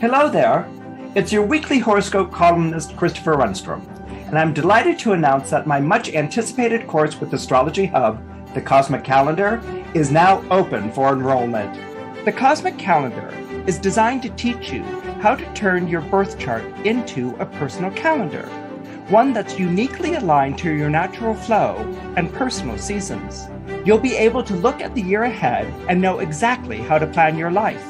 Hello there, it's your weekly horoscope columnist Christopher Runstrom, and I'm delighted to announce that my much anticipated course with Astrology Hub, the Cosmic Calendar, is now open for enrollment. The Cosmic Calendar is designed to teach you how to turn your birth chart into a personal calendar, one that's uniquely aligned to your natural flow and personal seasons. You'll be able to look at the year ahead and know exactly how to plan your life.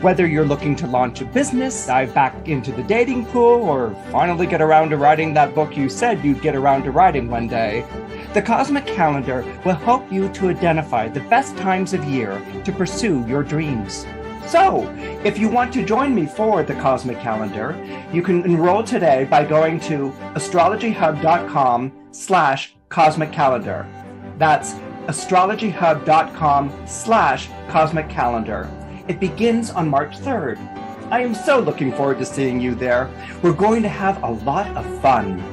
Whether you're looking to launch a business, dive back into the dating pool, or finally get around to writing that book you said you'd get around to writing one day, the Cosmic Calendar will help you to identify the best times of year to pursue your dreams. So, if you want to join me for the Cosmic Calendar, you can enroll today by going to astrologyhub.com/cosmic calendar. That's astrologyhub.com/cosmic calendar. It begins on March 3rd. I am so looking forward to seeing you there. We're going to have a lot of fun.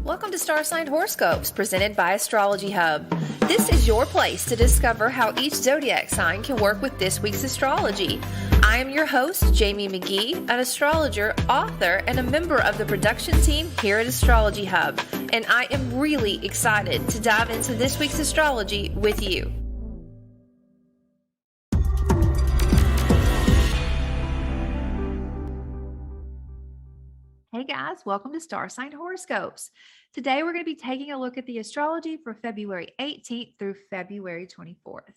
Welcome to Star Sign Horoscopes, presented by Astrology Hub. This is your place to discover how each zodiac sign can work with this week's astrology. I am your host, Jamie Magee, an astrologer, author, and a member of the production team here at Astrology Hub, and I am really excited to dive into this week's astrology with you. Hey guys, welcome to Star Sign Horoscopes. Today we're going to be taking a look at the astrology for February 18th through February 24th.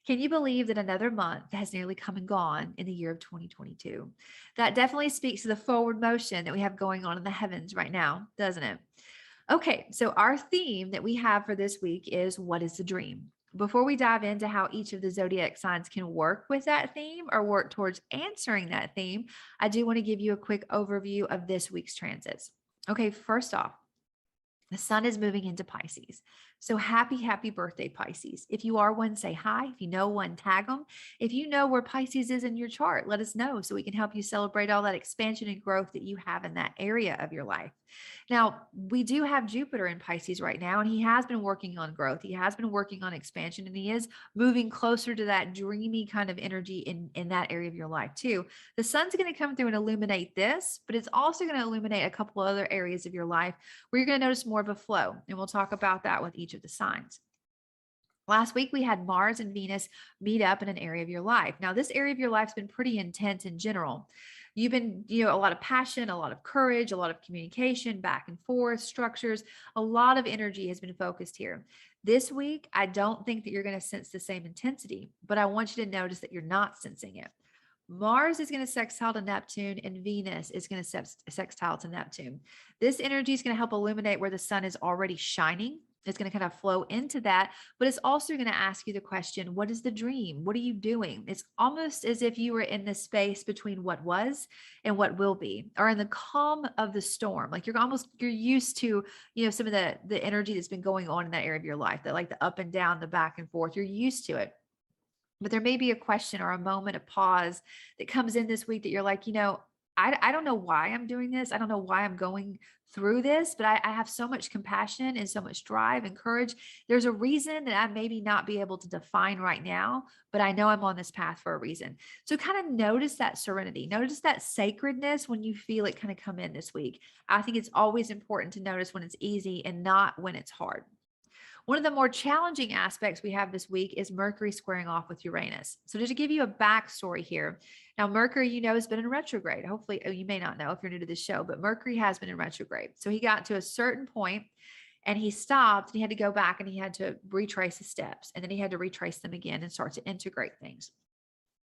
Can you believe that another month has nearly come and gone in the year of 2022? That definitely speaks to the forward motion that we have going on in the heavens right now, doesn't it? Okay, so our theme that we have for this week is, what is the dream? Before we dive into how each of the zodiac signs can work with that theme or work towards answering that theme, I do want to give you a quick overview of this week's transits. Okay, first off, the sun is moving into Pisces. So happy birthday, Pisces. If you are one, say hi. If you know one, tag them. If you know where Pisces is in your chart, let us know so we can help you celebrate all that expansion and growth that you have in that area of your life. Now, we do have Jupiter in Pisces right now, and he has been working on growth. He has been working on expansion, and he is moving closer to that dreamy kind of energy in that area of your life too. The sun's going to come through and illuminate this, but it's also going to illuminate a couple other areas of your life where you're going to notice more of a flow. And we'll talk about that with each of the signs. Last week, we had Mars and Venus meet up in an area of your life. Now, this area of your life has been pretty intense in general. You've been, a lot of passion, a lot of courage, a lot of communication, back and forth, structures, a lot of energy has been focused here. This week, I don't think that you're going to sense the same intensity, but I want you to notice that you're not sensing it. Mars is going to sextile to Neptune, and Venus is going to sextile to Neptune. This energy is going to help illuminate where the sun is already shining. It's going to kind of flow into that, but it's also going to ask you the question, what is the dream? What are you doing? It's almost as if you were in the space between what was and what will be, or in the calm of the storm. Like you're used to, some of the energy that's been going on in that area of your life, that like the up and down, the back and forth, you're used to it. But there may be a question or a moment, a pause that comes in this week that you're like, I don't know why I'm doing this. I don't know why I'm going through this, but I have so much compassion and so much drive and courage. There's a reason that I maybe not be able to define right now, but I know I'm on this path for a reason. So kind of notice that serenity, notice that sacredness when you feel it kind of come in this week. I think it's always important to notice when it's easy and not when it's hard. One of the more challenging aspects we have this week is Mercury squaring off with Uranus. So just to give you a backstory here, now Mercury, has been in retrograde. Hopefully, you may not know if you're new to this show, but Mercury has been in retrograde. So he got to a certain point and he stopped and he had to go back and he had to retrace his steps. And then he had to retrace them again and start to integrate things.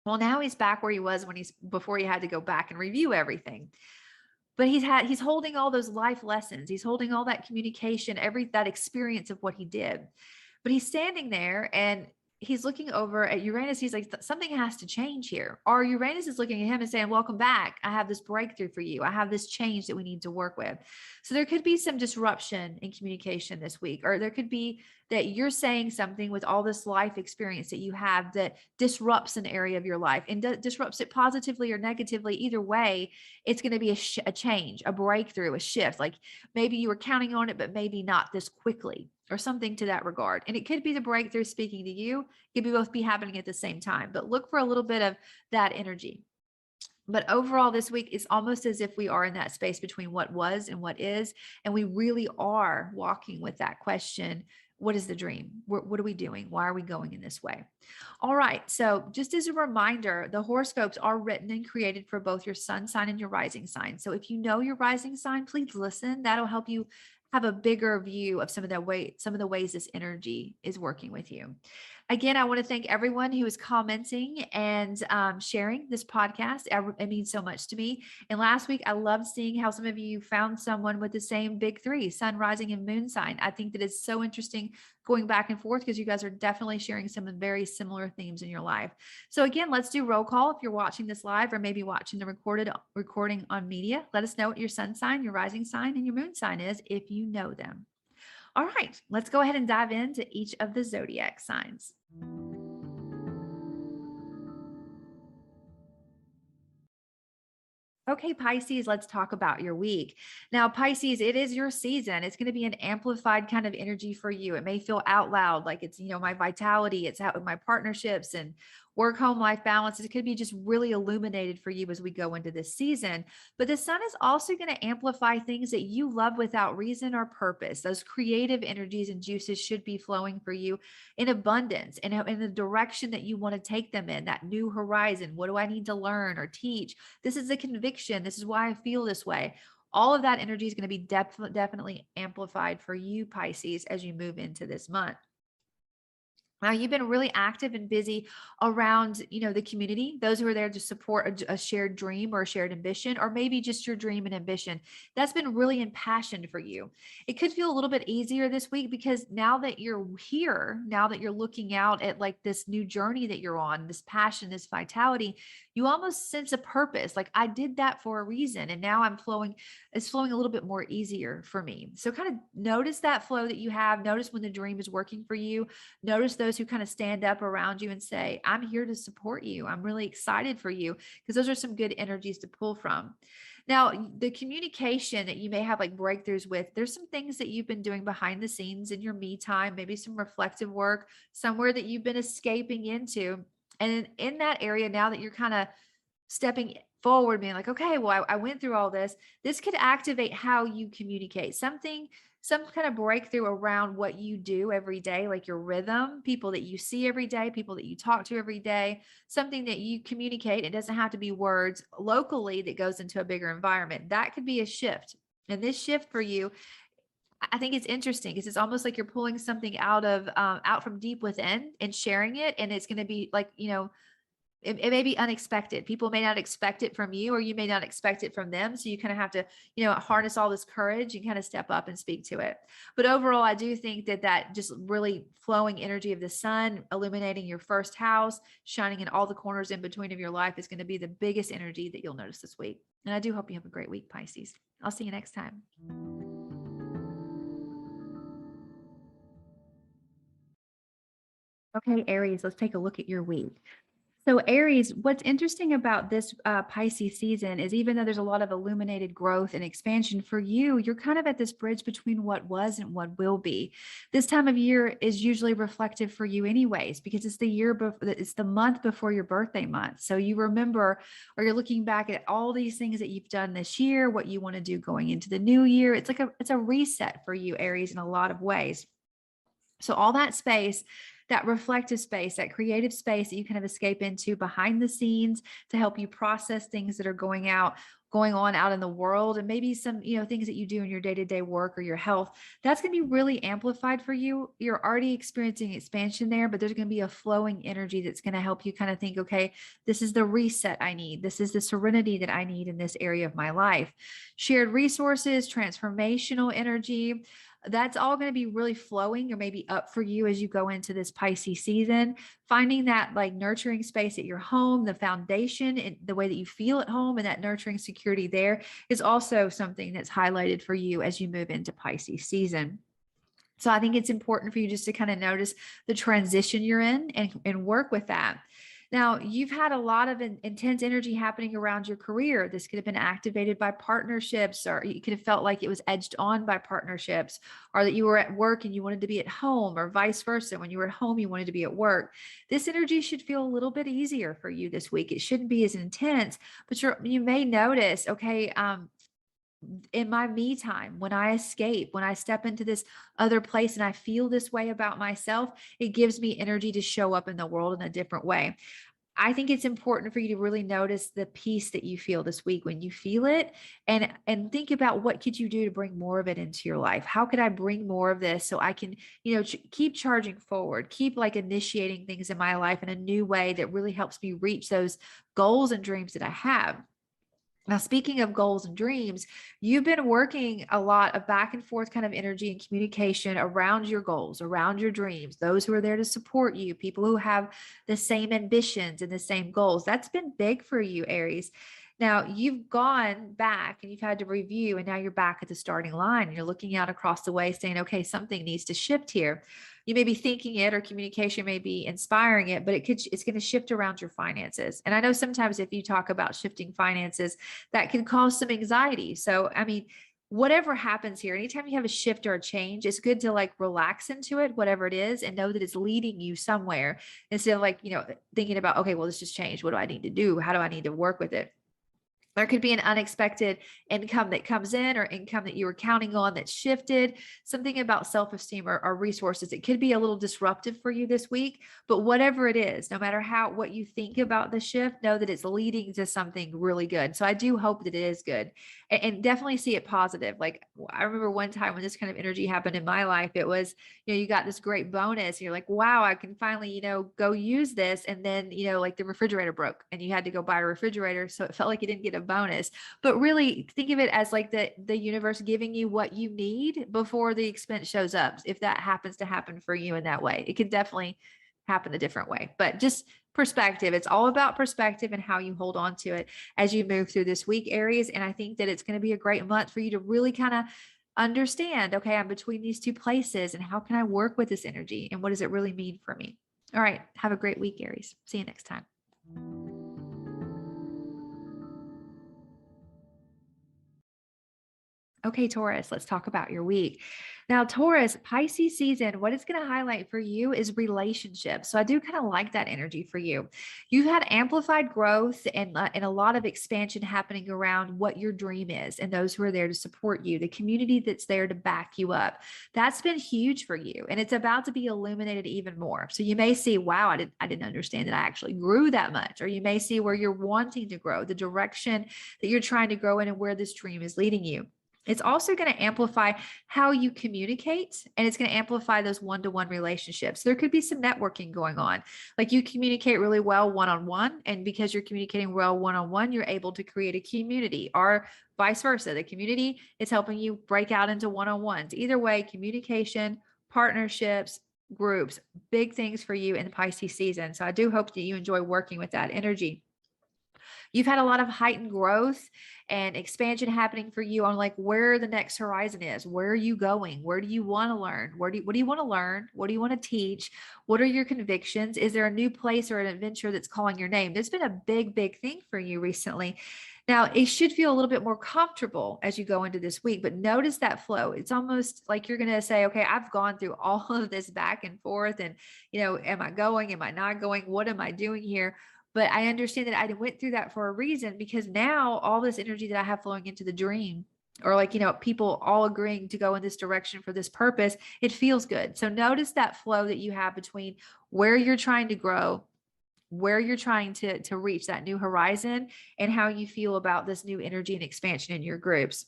Well, now he's back where he was before he had to go back and review everything. But he's holding all those life lessons. He's holding all that communication, that experience of what he did. But he's standing there and he's looking over at Uranus. He's like, something has to change here. Or Uranus is looking at him and saying, welcome back. I have this breakthrough for you. I have this change that we need to work with. So there could be some disruption in communication this week, or there could be that you're saying something with all this life experience that you have that disrupts an area of your life and disrupts it positively or negatively. Either way, it's going to be a change, a breakthrough, a shift. Like maybe you were counting on it, but maybe not this quickly. or something to that regard. And it could be the breakthrough speaking to you. It could be both be happening at the same time, but look for a little bit of that energy. But overall, this week, it's almost as if we are in that space between what was and what is. And we really are walking with that question. What is the dream? What are we doing? Why are we going in this way? All right. So just as a reminder, the horoscopes are written and created for both your sun sign and your rising sign. So if you know your rising sign, please listen. That'll help you have a bigger view of some of the ways this energy is working with you. Again, I want to thank everyone who is commenting and sharing this podcast. It means so much to me. And last week, I loved seeing how some of you found someone with the same big three, sun, rising, and moon sign. I think that it's so interesting going back and forth because you guys are definitely sharing some very similar themes in your life. So again, let's do roll call. If you're watching this live or maybe watching the recording on media, let us know what your sun sign, your rising sign, and your moon sign is if you know them. All right, let's go ahead and dive into each of the zodiac signs. Okay, Pisces, let's talk about your week. Now, Pisces, it is your season. It's going to be an amplified kind of energy for you. It may feel out loud, like it's, my vitality, it's out with my partnerships and work, home, life balance. It could be just really illuminated for you as we go into this season. But the sun is also going to amplify things that you love without reason or purpose. Those creative energies and juices should be flowing for you in abundance and in the direction that you want to take them in, that new horizon. What do I need to learn or teach? This is a conviction. This is why I feel this way. All of that energy is going to be definitely amplified for you, Pisces, as you move into this month. Now, you've been really active and busy around, the community, those who are there to support a shared dream or a shared ambition, or maybe just your dream and ambition. That's been really impassioned for you. It could feel a little bit easier this week because now that you're here, now that you're looking out at like this new journey that you're on, this passion, this vitality, you almost sense a purpose. Like I did that for a reason. And now it's flowing a little bit more easier for me. So kind of notice that flow that you have. Notice when the dream is working for you. Notice those who kind of stand up around you and say, I'm here to support you. I'm really excited for you, because those are some good energies to pull from. Now, the communication that you may have like breakthroughs with, there's some things that you've been doing behind the scenes in your me time, maybe some reflective work, somewhere that you've been escaping into. And in that area, now that you're kind of stepping forward, being like, okay, well, I went through all this. This could activate how you communicate some kind of breakthrough around what you do every day, like your rhythm, people that you see every day, people that you talk to every day, something that you communicate. It doesn't have to be words locally that goes into a bigger environment. That could be a shift. And this shift for you, I think it's interesting because it's almost like you're pulling something out from deep within and sharing it. And it's going to be like, it may be unexpected. People may not expect it from you, or you may not expect it from them. So you kind of have to, harness all this courage and kind of step up and speak to it. But overall, I do think that just really flowing energy of the sun, illuminating your first house, shining in all the corners in between of your life is going to be the biggest energy that you'll notice this week. And I do hope you have a great week, Pisces. I'll see you next time. Okay, Aries, let's take a look at your week. So Aries, what's interesting about this Pisces season is even though there's a lot of illuminated growth and expansion for you, you're kind of at this bridge between what was and what will be. This time of year is usually reflective for you anyways, because it's it's the month before your birthday month. So you remember, or you're looking back at all these things that you've done this year, what you want to do going into the new year. It's a reset for you, Aries, in a lot of ways. So all that space, that reflective space, that creative space that you kind of escape into behind the scenes to help you process things that are going on out in the world, and maybe some, things that you do in your day-to-day work or your health, that's going to be really amplified for you. You're already experiencing expansion there, but there's going to be a flowing energy that's going to help you kind of think, okay, this is the reset I need. This is the serenity that I need in this area of my life. Shared resources, transformational energy, that's all going to be really flowing or maybe up for you as you go into this Pisces season. Finding that like nurturing space at your home, the foundation and the way that you feel at home, and that nurturing security there is also something that's highlighted for you as you move into Pisces season. So I think it's important for you just to kind of notice the transition you're in and work with that. Now, you've had a lot of intense energy happening around your career. This could have been activated by partnerships, or you could have felt like it was edged on by partnerships, or that you were at work and you wanted to be at home, or vice versa. When you were at home, you wanted to be at work. This energy should feel a little bit easier for you this week. It shouldn't be as intense, but you may notice, okay, in my me time, when I escape, when I step into this other place and I feel this way about myself, it gives me energy to show up in the world in a different way. I think it's important for you to really notice the peace that you feel this week when you feel it, and think about what could you do to bring more of it into your life. How could I bring more of this so I can, keep charging forward, keep like initiating things in my life in a new way that really helps me reach those goals and dreams that I have. Now, speaking of goals and dreams, you've been working a lot of back and forth kind of energy and communication around your goals, around your dreams, those who are there to support you, people who have the same ambitions and the same goals. That's been big for you, Aries. Now, you've gone back and you've had to review, and now you're back at the starting line and you're looking out across the way saying, okay, something needs to shift here. You may be thinking it, or communication may be inspiring it, but it's going to shift around your finances. And I know sometimes if you talk about shifting finances, that can cause some anxiety. So, I mean, whatever happens here, anytime you have a shift or a change, it's good to like relax into it, whatever it is, and know that it's leading you somewhere, instead of like, thinking about, okay, well, this just changed. What do I need to do? How do I need to work with it? There could be an unexpected income that comes in, or income that you were counting on that shifted, something about self-esteem or resources. It could be a little disruptive for you this week, but whatever it is, no matter what you think about the shift, know that it's leading to something really good. So I do hope that it is good, and definitely see it positive. Like, I remember one time when this kind of energy happened in my life, it was, you got this great bonus and you're like, wow, I can finally, go use this. And then, like the refrigerator broke and you had to go buy a refrigerator. So it felt like you didn't get a bonus, but really think of it as like the universe giving you what you need before the expense shows up. If that happens to happen for you in that way, it could definitely happen a different way, but just perspective. It's all about perspective and how you hold on to it as you move through this week, Aries. And I think that it's going to be a great month for you to really kind of understand, okay, I'm between these two places, and how can I work with this energy, and what does it really mean for me? All right. Have a great week, Aries. See you next time. Okay, Taurus, let's talk about your week. Now, Taurus, Pisces season, what it's going to highlight for you is relationships. So I do kind of like that energy for you. You've had amplified growth and a lot of expansion happening around what your dream is, and those who are there to support you, the community that's there to back you up. That's been huge for you, and it's about to be illuminated even more. So you may see, wow, I didn't understand that I actually grew that much. Or you may see where you're wanting to grow, the direction that you're trying to grow in, and where this dream is leading you. It's also going to amplify how you communicate, and it's going to amplify those one-to-one relationships. There could be some networking going on. Like, you communicate really well one-on-one, and because you're communicating well one-on-one, you're able to create a community, or vice versa. The community is helping you break out into one-on-ones. Either way, communication, partnerships, groups, big things for you in the Pisces season. So I do hope that you enjoy working with that energy. You've had a lot of heightened growth and expansion happening for you on like where the next horizon is. Where are you going? Where do you want to learn? What do you want to learn? What do you want to teach? What are your convictions? Is there a new place or an adventure that's calling your name? There's been a big thing for you recently. Now, it should feel a little bit more comfortable as you go into this week, but notice that flow. It's almost like you're going to say, okay, I've gone through all of this back and forth, and, am I going? Am I not going? What am I doing here? But I understand that I went through that for a reason, because now all this energy that I have flowing into the dream, or like, people all agreeing to go in this direction for this purpose, it feels good. So notice that flow that you have between where you're trying to grow, where you're trying to reach that new horizon, and how you feel about this new energy and expansion in your groups.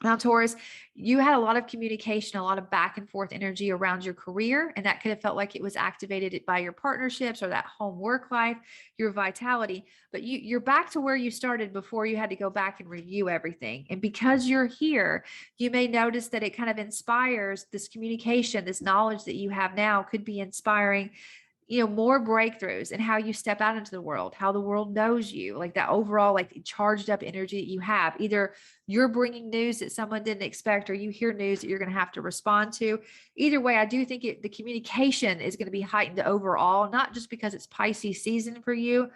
Now, Taurus, you had a lot of communication, a lot of back and forth energy around your career, and that could have felt like it was activated by your partnerships or that home work life, your vitality. But you're back to where you started before you had to go back and review everything. And because you're here, you may notice that it kind of inspires this communication, this knowledge that you have now could be inspiring more breakthroughs in how you step out into the world, how the world knows you, like that overall, like charged up energy that you have. Either you're bringing news that someone didn't expect, or you hear news that you're going to have to respond to. Either way, I do think the communication is going to be heightened overall, not just because it's Pisces season for you,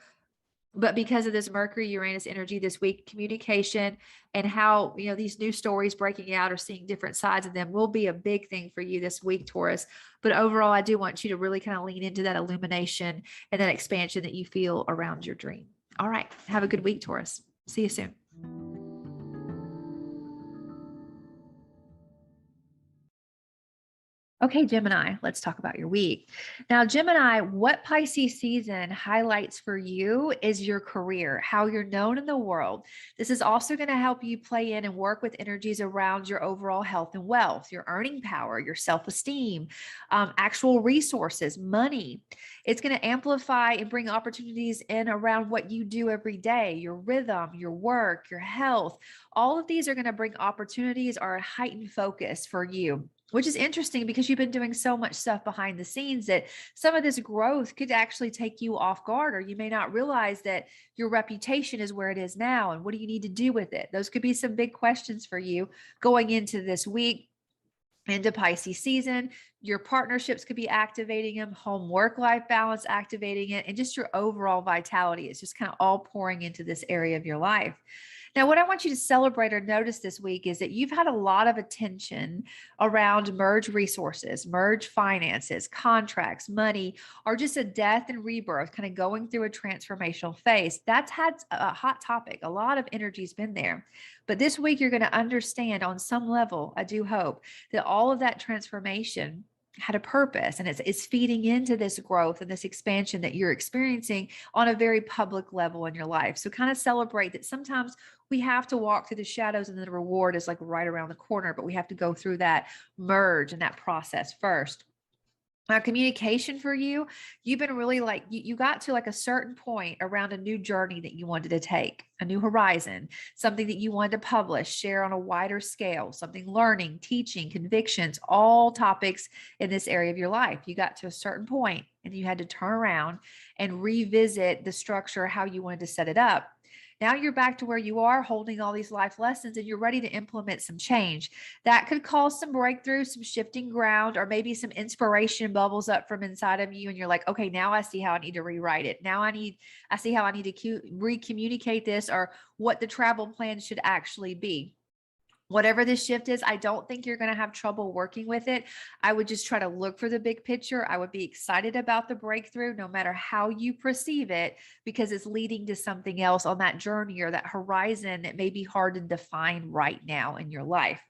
but because of this Mercury Uranus energy this week. Communication and how, these new stories breaking out or seeing different sides of them will be a big thing for you this week, Taurus. But overall, I do want you to really kind of lean into that illumination and that expansion that you feel around your dream. All right. Have a good week, Taurus. See you soon. Okay, Gemini, let's talk about your week. Now, Gemini, what Pisces season highlights for you is your career, how you're known in the world. This is also going to help you play in and work with energies around your overall health and wealth, your earning power, your self-esteem, actual resources, money. It's going to amplify and bring opportunities in around what you do every day, your rhythm, your work, your health. All of these are going to bring opportunities or a heightened focus for you, which is interesting because you've been doing so much stuff behind the scenes that some of this growth could actually take you off guard, or you may not realize that your reputation is where it is now. And what do you need to do with it? Those could be some big questions for you going into this week, into Pisces season. Your partnerships could be activating them, home work-life balance activating it, and just your overall vitality. It's just kind of all pouring into this area of your life. Now, what I want you to celebrate or notice this week is that you've had a lot of attention around merge resources, merge finances, contracts, money, or just a death and rebirth, kind of going through a transformational phase. That's had a hot topic. A lot of energy's been there. But this week, you're going to understand on some level, I do hope, that all of that transformation had a purpose, and it's feeding into this growth and this expansion that you're experiencing on a very public level in your life. So kind of celebrate that sometimes we have to walk through the shadows and the reward is like right around the corner, but we have to go through that merge and that process first. Now, communication for you, you've been really like, you got to like a certain point around a new journey that you wanted to take, a new horizon, something that you wanted to publish, share on a wider scale, something learning, teaching, convictions, all topics in this area of your life. You got to a certain point and you had to turn around and revisit the structure, how you wanted to set it up. Now you're back to where you are holding all these life lessons and you're ready to implement some change. That could cause some breakthrough, some shifting ground, or maybe some inspiration bubbles up from inside of you. And you're like, okay, now I see how I need to rewrite it. Now I see how I need to re-communicate this, or what the travel plan should actually be. Whatever this shift is, I don't think you're going to have trouble working with it. I would just try to look for the big picture. I would be excited about the breakthrough, no matter how you perceive it, because it's leading to something else on that journey or that horizon that may be hard to define right now in your life.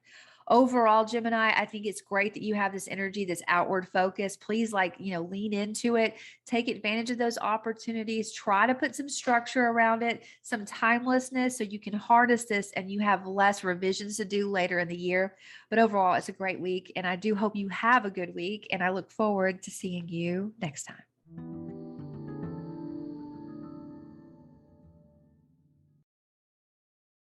Overall, Gemini, I think it's great that you have this energy, this outward focus. Please lean into it, take advantage of those opportunities, try to put some structure around it, some timelessness so you can harness this and you have less revisions to do later in the year. But overall, it's a great week and I do hope you have a good week and I look forward to seeing you next time.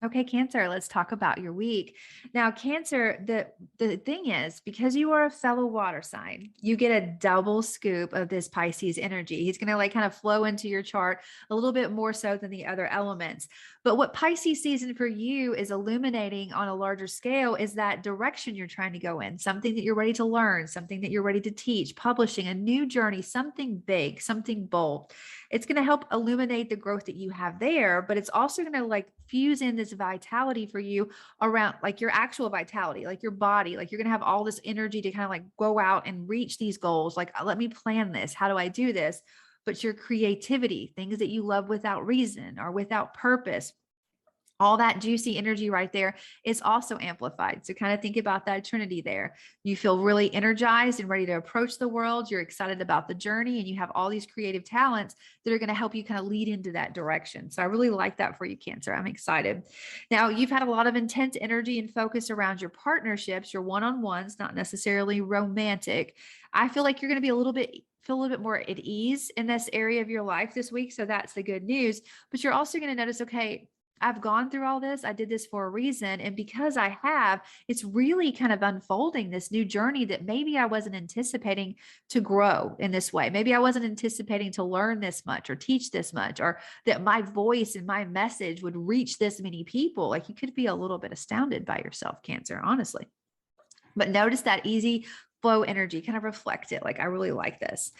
Okay, Cancer, let's talk about your week. Now, Cancer, the thing is, because you are a fellow water sign, you get a double scoop of this Pisces energy. He's going to kind of flow into your chart a little bit more so than the other elements. But what Pisces season for you is illuminating on a larger scale is that direction you're trying to go in, something that you're ready to learn, something that you're ready to teach, publishing a new journey, something big, something bold. It's going to help illuminate the growth that you have there, but it's also going to fuse in this vitality for you around your actual vitality, your body, you're going to have all this energy to kind of go out and reach these goals. Let me plan this. How do I do this? But your creativity, things that you love without reason or without purpose, all that juicy energy right there is also amplified. So kind of think about that trinity there. You feel really energized and ready to approach the world. You're excited about the journey and you have all these creative talents that are going to help you kind of lead into that direction. So I really like that for you, Cancer. I'm excited. Now, you've had a lot of intense energy and focus around your partnerships, your one-on-ones, not necessarily romantic. I feel like you're going to be feel a little bit more at ease in this area of your life this week. So that's the good news. But you're also going to notice, okay, I've gone through all this. I did this for a reason. And because I have, it's really kind of unfolding this new journey that maybe I wasn't anticipating to grow in this way. Maybe I wasn't anticipating to learn this much or teach this much, or that my voice and my message would reach this many people. Like, you could be a little bit astounded by yourself, Cancer, honestly. But notice that easy flow energy, kind of reflect it. Like, I really like this.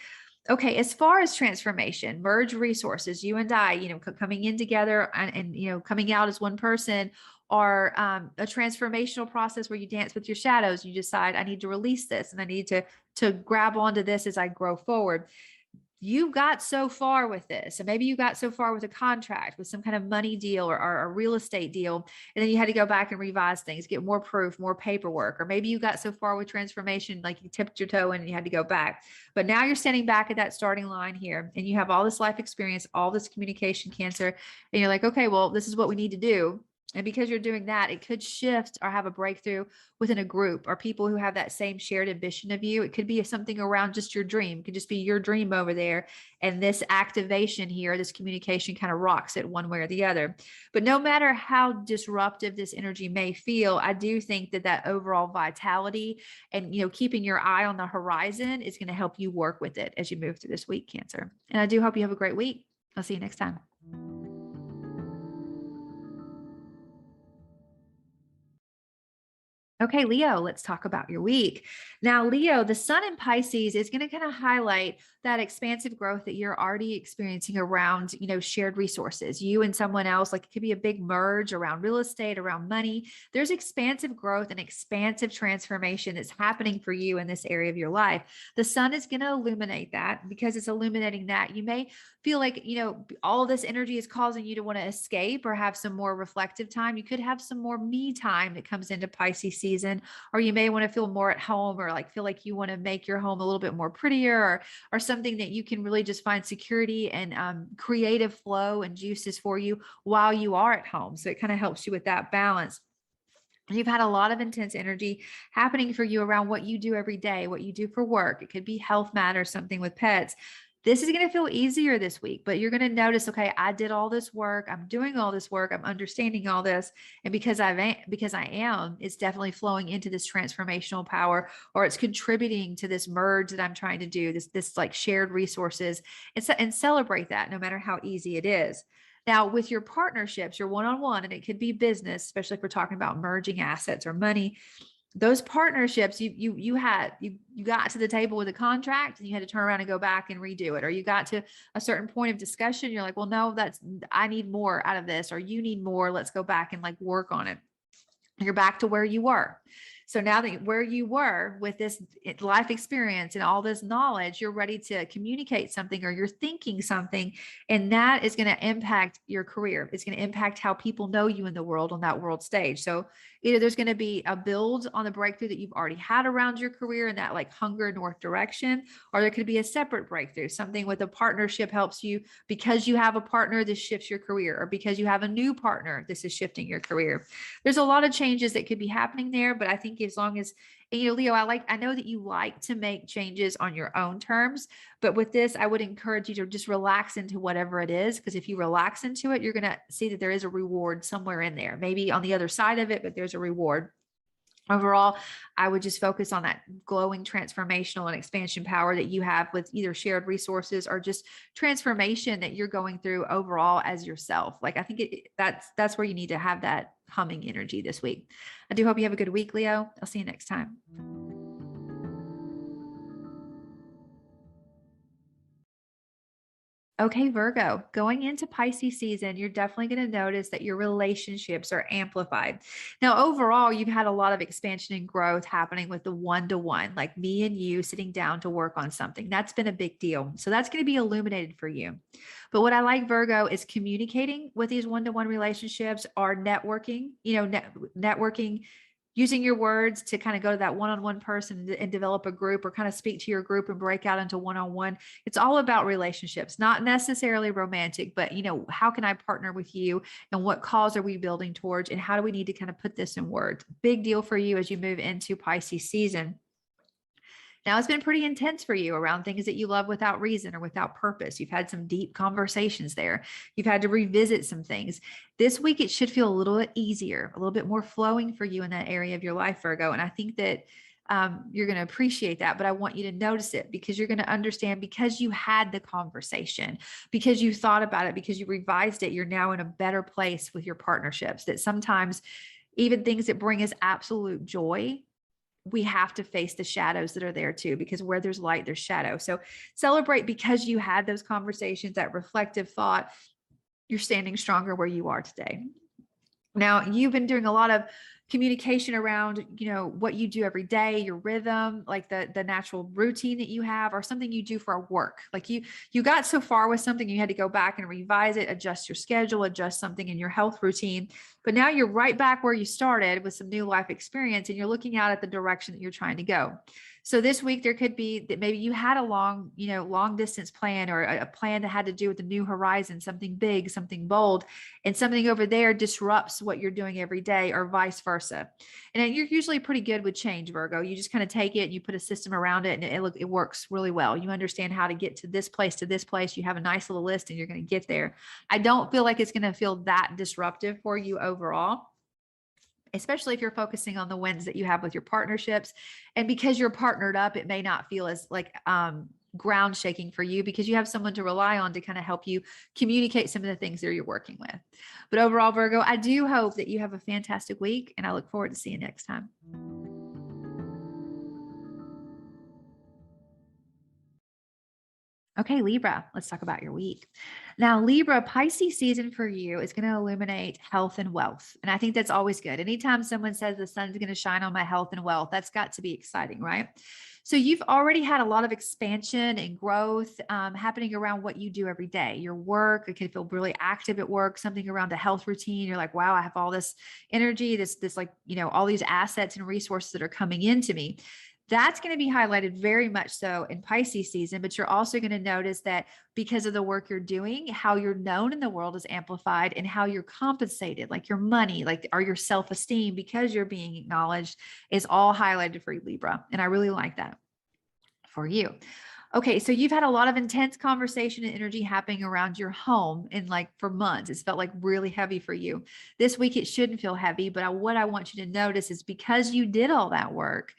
Okay, as far as transformation, merge resources, you and I, coming in together and coming out as one person, or a transformational process where you dance with your shadows. You decide, I need to release this and I need to grab onto this as I grow forward. You got so far with this, and maybe you got so far with a contract, with some kind of money deal or a real estate deal, and then you had to go back and revise things, get more proof, more paperwork. Or maybe you got so far with transformation, like you tipped your toe in and you had to go back. But now you're standing back at that starting line here, and you have all this life experience, all this communication, Cancer, and you're like, okay, well, this is what we need to do. And because you're doing that, it could shift or have a breakthrough within a group or people who have that same shared ambition of you. It could be something around just your dream. It could just be your dream over there. And this activation here, this communication kind of rocks it one way or the other. But no matter how disruptive this energy may feel, I do think that overall vitality and, keeping your eye on the horizon is going to help you work with it as you move through this week, Cancer. And I do hope you have a great week. I'll see you next time. Okay, Leo, let's talk about your week. Now, Leo, the sun in Pisces is going to kind of highlight that expansive growth that you're already experiencing around, shared resources, you and someone else. Like, it could be a big merge around real estate, around money. There's expansive growth and expansive transformation that's happening for you in this area of your life. The sun is going to illuminate that. Because it's illuminating that, you may feel like, all of this energy is causing you to want to escape or have some more reflective time. You could have some more me time that comes into Pisces season, or you may want to feel more at home, or feel like you want to make your home a little bit more prettier, or something that you can really just find security and creative flow and juices for you while you are at home. So it kind of helps you with that balance. You've had a lot of intense energy happening for you around what you do every day, what you do for work. It could be health matters, something with pets. This is going to feel easier this week, but you're going to notice, okay, I did all this work. I'm doing all this work. I'm understanding all this. And because I am, it's definitely flowing into this transformational power, or it's contributing to this merge that I'm trying to do, this like shared resources, and celebrate that no matter how easy it is. Now, with your partnerships, your one-on-one, and it could be business, especially if we're talking about merging assets or money. Those partnerships, you got to the table with a contract and you had to turn around and go back and redo it, or you got to a certain point of discussion. You're like, well, no, I need more out of this, or you need more. Let's go back and work on it. You're back to where you were. So now that where you were with this life experience and all this knowledge, you're ready to communicate something, or you're thinking something, and that is going to impact your career. It's going to impact how people know you in the world on that world stage. So either there's going to be a build on the breakthrough that you've already had around your career and that hunger north direction, or there could be a separate breakthrough. Something with a partnership helps you because you have a partner, this shifts your career, or because you have a new partner, this is shifting your career. There's a lot of changes that could be happening there, but I think as long as, Leo, I know that you like to make changes on your own terms, but with this, I would encourage you to just relax into whatever it is, because if you relax into it, you're going to see that there is a reward somewhere in there, maybe on the other side of it, but there's a reward. Overall, I would just focus on that glowing transformational and expansion power that you have with either shared resources or just transformation that you're going through overall as yourself. I think that's where you need to have that humming energy this week. I do hope you have a good week, Leo. I'll see you next time. Okay, Virgo, going into Pisces season, you're definitely going to notice that your relationships are amplified. Now, overall, you've had a lot of expansion and growth happening with the one-to-one, like me and you sitting down to work on something. That's been a big deal. So that's going to be illuminated for you. But what I like, Virgo, is communicating with these one-to-one relationships, or networking, networking, using your words to kind of go to that one-on-one person and develop a group, or kind of speak to your group and break out into one-on-one. It's all about relationships, not necessarily romantic, but how can I partner with you, and what cause are we building towards, and how do we need to kind of put this in words? Big deal for you as you move into Pisces season. Now, it's been pretty intense for you around things that you love without reason or without purpose. You've had some deep conversations there. You've had to revisit some things. This week, it should feel a little bit easier, a little bit more flowing for you in that area of your life, Virgo. And I think that you're going to appreciate that, but I want you to notice it because you're going to understand, because you had the conversation, because you thought about it, because you revised it, you're now in a better place with your partnerships. That sometimes even things that bring us absolute joy, we have to face the shadows that are there too, because where there's light, there's shadow. So celebrate because you had those conversations, that reflective thought. You're standing stronger where you are today. Now, you've been doing a lot of communication around, what you do every day, your rhythm, like the natural routine that you have, or something you do for work. Like you got so far with something, you had to go back and revise it, adjust your schedule, adjust something in your health routine. But now you're right back where you started with some new life experience, and you're looking out at the direction that you're trying to go. So this week there could be that maybe you had a long distance plan, or a plan that had to do with the new horizon, something big, something bold, and something over there disrupts what you're doing every day, or vice versa. And you're usually pretty good with change, Virgo. You just kind of take it and you put a system around it, and it works really well. You understand how to get to this place, to this place. You have a nice little list and you're going to get there. I don't feel like it's going to feel that disruptive for you overall, especially if you're focusing on the wins that you have with your partnerships. And because you're partnered up, it may not feel as like ground shaking for you, because you have someone to rely on to kind of help you communicate some of the things that you're working with. But overall, Virgo, I do hope that you have a fantastic week, and I look forward to seeing you next time. Okay, Libra, let's talk about your week. Now, Libra, Pisces season for you is going to illuminate health and wealth. And I think that's always good. Anytime someone says the sun's going to shine on my health and wealth, that's got to be exciting, right? So you've already had a lot of expansion and growth happening around what you do every day. Your work, it can feel really active at work, something around a health routine. You're like, wow, I have all this energy, this like, all these assets and resources that are coming into me. That's going to be highlighted very much so in Pisces season, but you're also going to notice that because of the work you're doing, how you're known in the world is amplified, and how you're compensated, like your money, or your self-esteem, because you're being acknowledged, is all highlighted for you, Libra. And I really like that for you. Okay, so you've had a lot of intense conversation and energy happening around your home, and for months, it's felt like really heavy for you. This week, it shouldn't feel heavy, but what I want you to notice is, because you did all that work,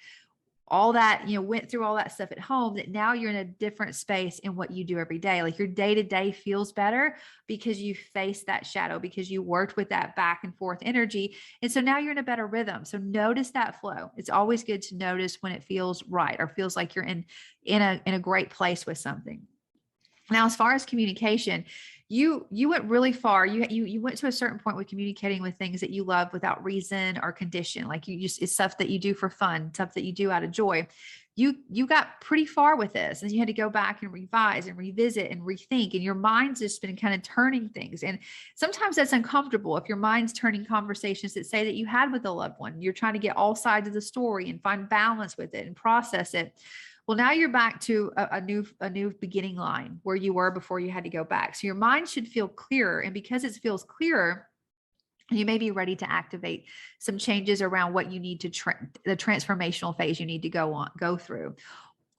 all that, went through all that stuff at home, that now you're in a different space in what you do every day. Like your day-to-day feels better because you faced that shadow, because you worked with that back and forth energy. And so now you're in a better rhythm. So notice that flow. It's always good to notice when it feels right, or feels like you're in a great place with something. Now, as far as communication, you went really far. You went to a certain point with communicating with things that you love without reason or condition. Like it's stuff that you do for fun, stuff that you do out of joy. You got pretty far with this, and you had to go back and revise and revisit and rethink, and your mind's just been kind of turning things. And sometimes that's uncomfortable if your mind's turning conversations that say that you had with a loved one. You're trying to get all sides of the story and find balance with it and process it. Well, now you're back to a new beginning line where you were before you had to go back. So your mind should feel clearer. And because it feels clearer, you may be ready to activate some changes around what you need to the transformational phase you need to go through,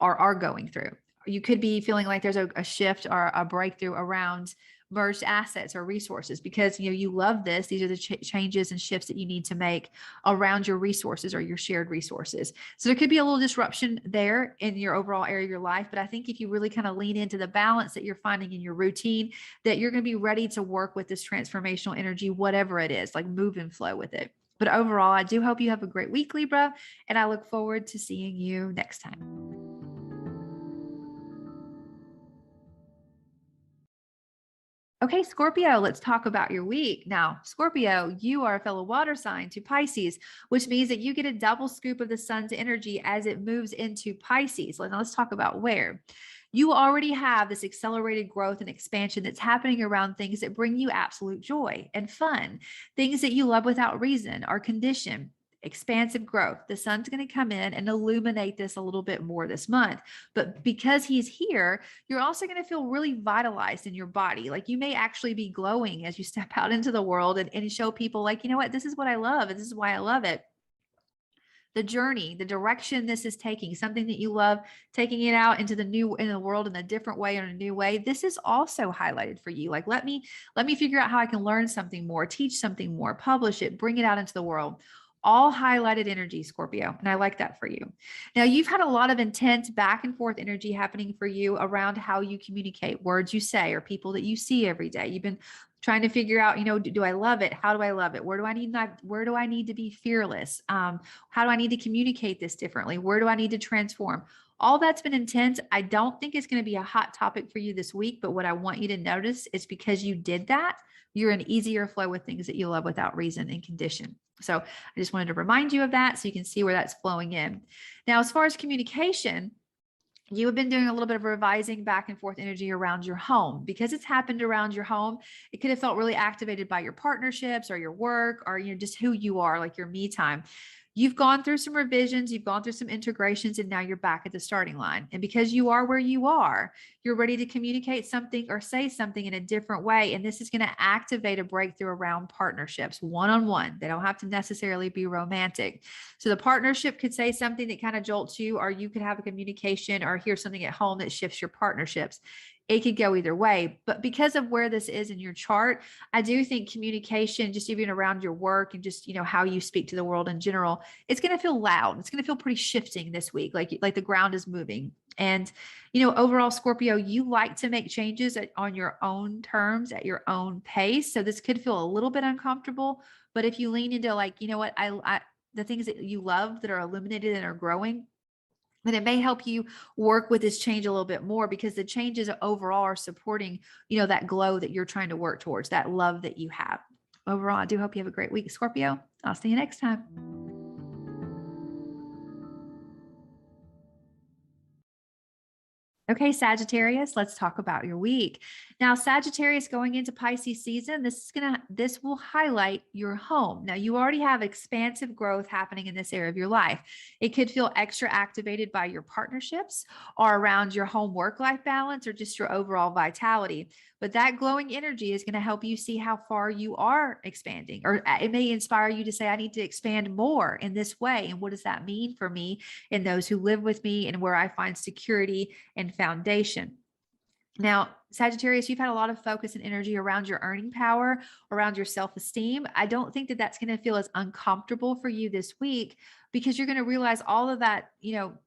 or are going through. You could be feeling like there's a shift or a breakthrough around merged assets or resources, because you love this. These are the changes and shifts that you need to make around your resources or your shared resources. So there could be a little disruption there in your overall area of your life. But I think if you really kind of lean into the balance that you're finding in your routine, that you're going to be ready to work with this transformational energy, whatever it is, like move and flow with it. But overall, I do hope you have a great week, Libra, and I look forward to seeing you next time. Okay, Scorpio, let's talk about your week. Now, Scorpio, you are a fellow water sign to Pisces, which means that you get a double scoop of the sun's energy as it moves into Pisces. Now, let's talk about where. You already have this accelerated growth and expansion that's happening around things that bring you absolute joy and fun, things that you love without reason or condition. Expansive growth. The sun's going to come in and illuminate this a little bit more this month. But because he's here, you're also going to feel really vitalized in your body. Like you may actually be glowing as you step out into the world and show people, like, you know what, this is what I love, and this is why I love it. the journey, the direction this is taking, something that you love, taking it out into the world in a different way or in a new way. This is also highlighted for you. Like, let me figure out how I can learn something more, teach something more, publish it, bring it out into the world. All highlighted energy, Scorpio. And I like that for you. Now, you've had a lot of intense back and forth energy happening for you around how you communicate, words you say, or people that you see every day. You've been trying to figure out, do I love it? How do I love it? Where do I need to be fearless? How do I need to communicate this differently? Where do I need to transform? All that's been intense. I don't think it's going to be a hot topic for you this week, but what I want you to notice is because you did that, you're in easier flow with things that you love without reason and condition. So I just wanted to remind you of that so you can see where that's flowing in. Now, as far as communication, you have been doing a little bit of revising back and forth energy around your home. Because it's happened around your home, it could have felt really activated by your partnerships or your work or just who you are, like your me time. You've gone through some revisions, you've gone through some integrations, and now you're back at the starting line. And because you are where you are, you're ready to communicate something or say something in a different way. And this is going to activate a breakthrough around partnerships, one-on-one. They don't have to necessarily be romantic. So the partnership could say something that kind of jolts you, or you could have a communication or hear something at home that shifts your partnerships. It could go either way, but because of where this is in your chart, I do think communication, just even around your work and just, how you speak to the world in general, it's going to feel loud. It's going to feel pretty shifting this week. Like the ground is moving. And, overall, Scorpio, you like to make changes on your own terms at your own pace. So this could feel a little bit uncomfortable, but if you lean into what the things that you love that are illuminated and are growing, then it may help you work with this change a little bit more, because the changes overall are supporting, that glow that you're trying to work towards, that love that you have. Overall, I do hope you have a great week, Scorpio. I'll see you next time. Okay, Sagittarius, let's talk about your week. Now, Sagittarius, going into Pisces season, this will highlight your home. Now, you already have expansive growth happening in this area of your life. It could feel extra activated by your partnerships or around your home work-life balance or just your overall vitality. But that glowing energy is going to help you see how far you are expanding, or it may inspire you to say, I need to expand more in this way. And what does that mean for me and those who live with me, and where I find security and foundation? Now, Sagittarius, you've had a lot of focus and energy around your earning power, around your self-esteem. I don't think that that's going to feel as uncomfortable for you this week, because you're going to realize all of that,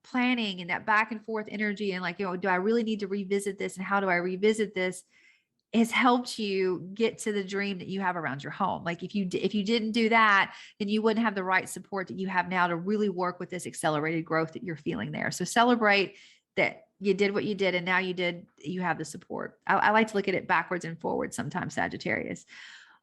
planning and that back and forth energy and do I really need to revisit this, and how do I revisit this, has helped you get to the dream that you have around your home. Like if you didn't do that, then you wouldn't have the right support that you have now to really work with this accelerated growth that you're feeling there. So celebrate that you did what you did, and now you have the support. I like to look at it backwards and forwards sometimes, Sagittarius.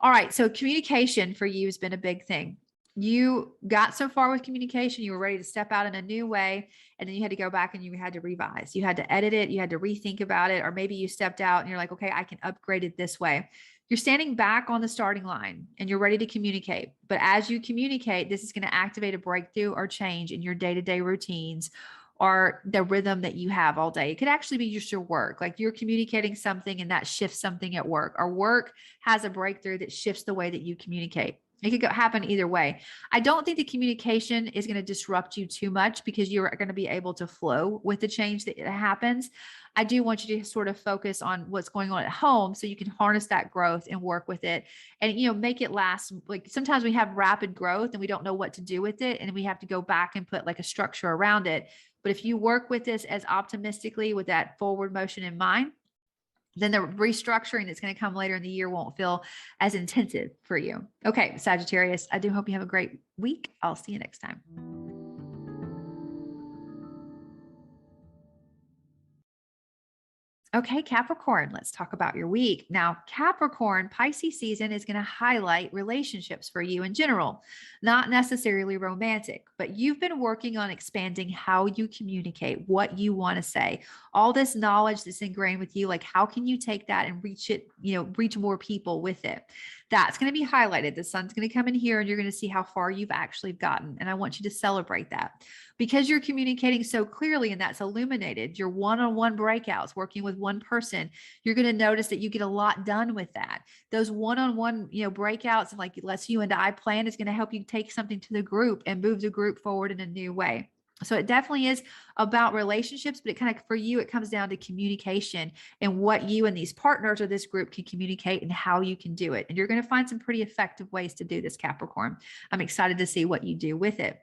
All right. So communication for you has been a big thing. You got so far with communication, you were ready to step out in a new way, and then you had to go back and you had to revise. You had to edit it. You had to rethink about it, or maybe you stepped out and you're like, okay, I can upgrade it this way. You're standing back on the starting line and you're ready to communicate. But as you communicate, this is going to activate a breakthrough or change in your day-to-day routines or the rhythm that you have all day. It could actually be just your work. Like you're communicating something and that shifts something at work, or work has a breakthrough that shifts the way that you communicate. It could happen either way. I don't think the communication is going to disrupt you too much, because you're going to be able to flow with the change that happens. I do want you to sort of focus on what's going on at home so you can harness that growth and work with it and, make it last. Like sometimes we have rapid growth and we don't know what to do with it, and we have to go back and put like a structure around it. But if you work with this as optimistically with that forward motion in mind, then the restructuring that's going to come later in the year won't feel as intensive for you. Okay, Sagittarius, I do hope you have a great week. I'll see you next time. Okay, Capricorn, let's talk about your week. Now, Capricorn, Pisces season is going to highlight relationships for you in general, not necessarily romantic, but you've been working on expanding how you communicate, what you want to say, all this knowledge that's ingrained with you. Like, how can you take that and reach it, reach more people with it? That's going to be highlighted. The sun's going to come in here and you're going to see how far you've actually gotten. And I want you to celebrate that because you're communicating so clearly and that's illuminated. Your one-on-one breakouts, working with one person, you're going to notice that you get a lot done with that. Those one-on-one, breakouts, like let's you and I plan, is going to help you take something to the group and move the group forward in a new way. So it definitely is about relationships, but it kind of, for you, it comes down to communication and what you and these partners or this group can communicate and how you can do it. And you're going to find some pretty effective ways to do this, Capricorn. I'm excited to see what you do with it.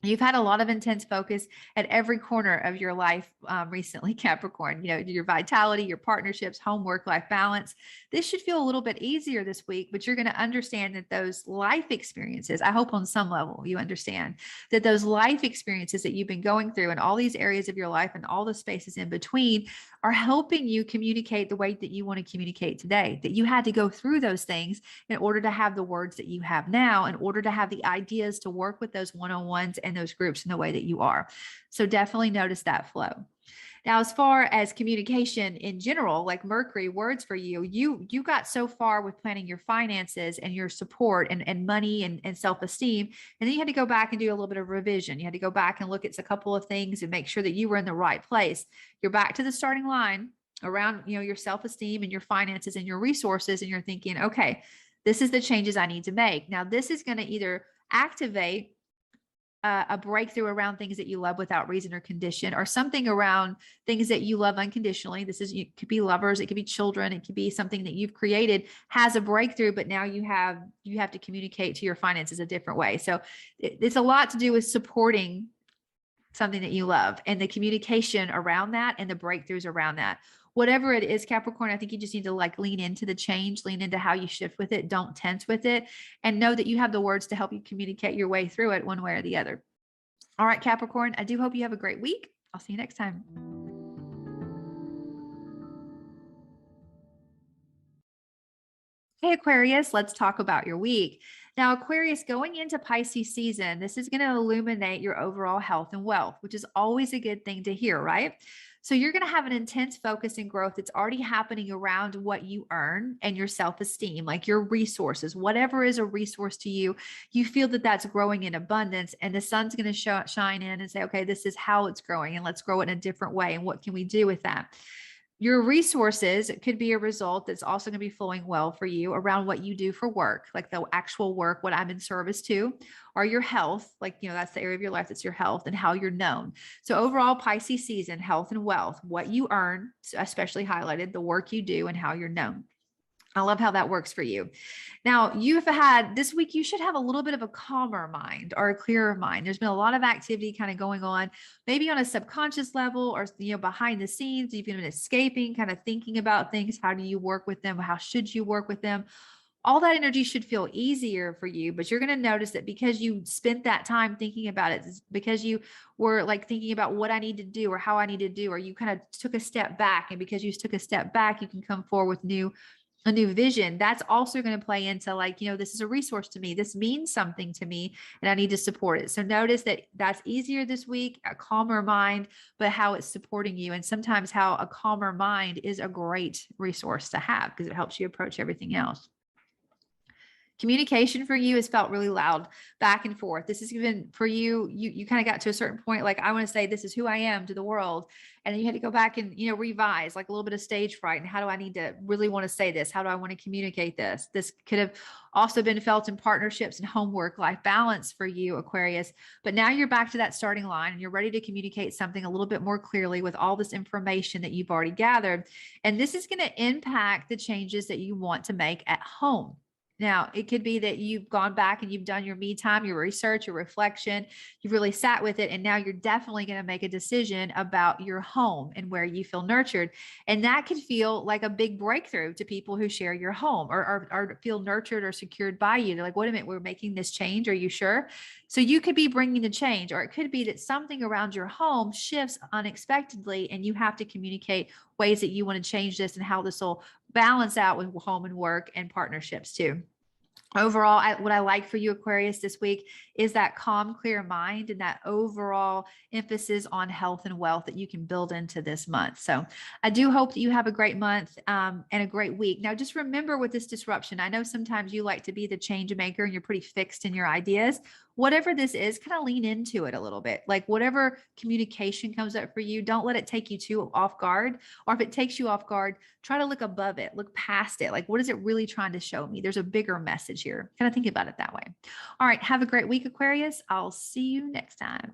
You've had a lot of intense focus at every corner of your life recently, Capricorn, your vitality, your partnerships, home, work, life balance. This should feel a little bit easier this week, but you're going to understand that those life experiences, I hope on some level you understand that those life experiences that you've been going through and all these areas of your life and all the spaces in between are helping you communicate the way that you want to communicate today, that you had to go through those things in order to have the words that you have now, in order to have the ideas to work with those one-on-ones and those groups in the way that you are. So definitely notice that flow. Now, as far as communication in general, like Mercury words for you, you got so far with planning your finances and your support and money and self-esteem. And then you had to go back and do a little bit of revision. You had to go back and look at a couple of things and make sure that you were in the right place. You're back to the starting line around, your self-esteem and your finances and your resources. And you're thinking, okay, this is the changes I need to make. Now, this is going to either activate a breakthrough around things that you love without reason or condition, or something around things that you love unconditionally. It could be lovers, it could be children, it could be something that you've created has a breakthrough, but now you have to communicate to your finances a different way. So it's a lot to do with supporting something that you love and the communication around that and the breakthroughs around that. Whatever it is, Capricorn, I think you just need to lean into the change, lean into how you shift with it. Don't tense with it, and know that you have the words to help you communicate your way through it one way or the other. All right, Capricorn, I do hope you have a great week. I'll see you next time. Hey, Aquarius, let's talk about your week. Now, Aquarius, going into Pisces season, this is going to illuminate your overall health and wealth, which is always a good thing to hear, right? So you're going to have an intense focus and growth that's already happening around what you earn and your self-esteem, like your resources, whatever is a resource to you, you feel that that's growing in abundance, and the sun's going to shine in and say, okay, this is how it's growing, and let's grow it in a different way. And what can we do with that? Your resources could be a result that's also going to be flowing well for you around what you do for work, like the actual work, what I'm in service to, or your health, like, that's the area of your life that's your health and how you're known. So overall, Pisces season, health and wealth, what you earn, especially highlighted, the work you do and how you're known. I love how that works for you. Now, you've had this week, you should have a little bit of a calmer mind or a clearer mind. There's been a lot of activity kind of going on, maybe on a subconscious level or, behind the scenes. You've been escaping, kind of thinking about things. How do you work with them? How should you work with them? All that energy should feel easier for you, but you're going to notice that because you spent that time thinking about it, because you were thinking about what I need to do or how I need to do, or you kind of took a step back, and because you took a step back, you can come forward with a new vision. That's also going to play into this is a resource to me. This means something to me and I need to support it. So notice that that's easier this week, a calmer mind, but how it's supporting you. And sometimes how a calmer mind is a great resource to have because it helps you approach everything else. Communication for you has felt really loud, back and forth. This has been for you. You kind of got to a certain point, like, I want to say, this is who I am to the world. And then you had to go back and, revise, like a little bit of stage fright. And how do I need to really want to say this? How do I want to communicate this? This could have also been felt in partnerships and homework, life balance for you, Aquarius. But now you're back to that starting line and you're ready to communicate something a little bit more clearly with all this information that you've already gathered. And this is going to impact the changes that you want to make at home. Now, it could be that you've gone back and you've done your me time, your research, your reflection, you've really sat with it. And now you're definitely going to make a decision about your home and where you feel nurtured. And that could feel like a big breakthrough to people who share your home or feel nurtured or secured by you. They're like, wait a minute, we're making this change. Are you sure? So you could be bringing the change, or it could be that something around your home shifts unexpectedly and you have to communicate ways that you want to change this and how this will balance out with home and work and partnerships too. Overall, what I like for you, Aquarius, this week is that calm, clear mind and that overall emphasis on health and wealth that you can build into this month. So I do hope that you have a great month and a great week. Now, just remember with this disruption, I know sometimes you like to be the change maker and you're pretty fixed in your ideas. Whatever this is, kind of lean into it a little bit. Like whatever communication comes up for you, don't let it take you too off guard. Or if it takes you off guard, try to look above it, look past it. Like, what is it really trying to show me? There's a bigger message here. Kind of think about it that way. All right. Have a great week, Aquarius. I'll see you next time.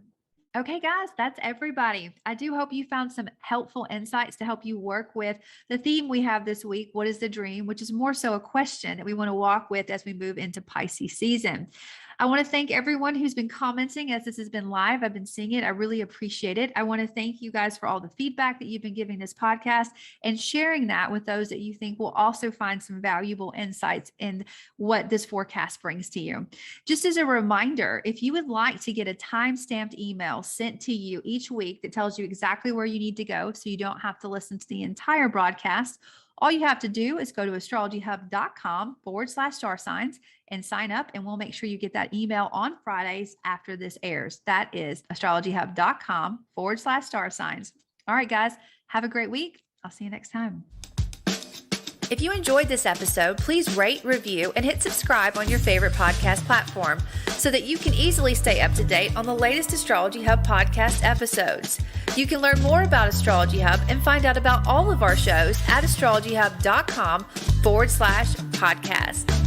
Okay, guys, that's everybody. I do hope you found some helpful insights to help you work with the theme we have this week. What is the dream? Which is more so a question that we want to walk with as we move into Pisces season. I want to thank everyone who's been commenting as this has been live. I've been seeing it. I really appreciate it. I want to thank you guys for all the feedback that you've been giving this podcast and sharing that with those that you think will also find some valuable insights in what this forecast brings to you. Just as a reminder, if you would like to get a time-stamped email sent to you each week that tells you exactly where you need to go so you don't have to listen to the entire broadcast, all you have to do is go to astrologyhub.com/star signs and sign up, and we'll make sure you get that email on Fridays after this airs. That is astrologyhub.com/star signs. All right, guys, have a great week. I'll see you next time. If you enjoyed this episode, please rate, review, and hit subscribe on your favorite podcast platform so that you can easily stay up to date on the latest Astrology Hub podcast episodes. You can learn more about Astrology Hub and find out about all of our shows at astrologyhub.com/podcast.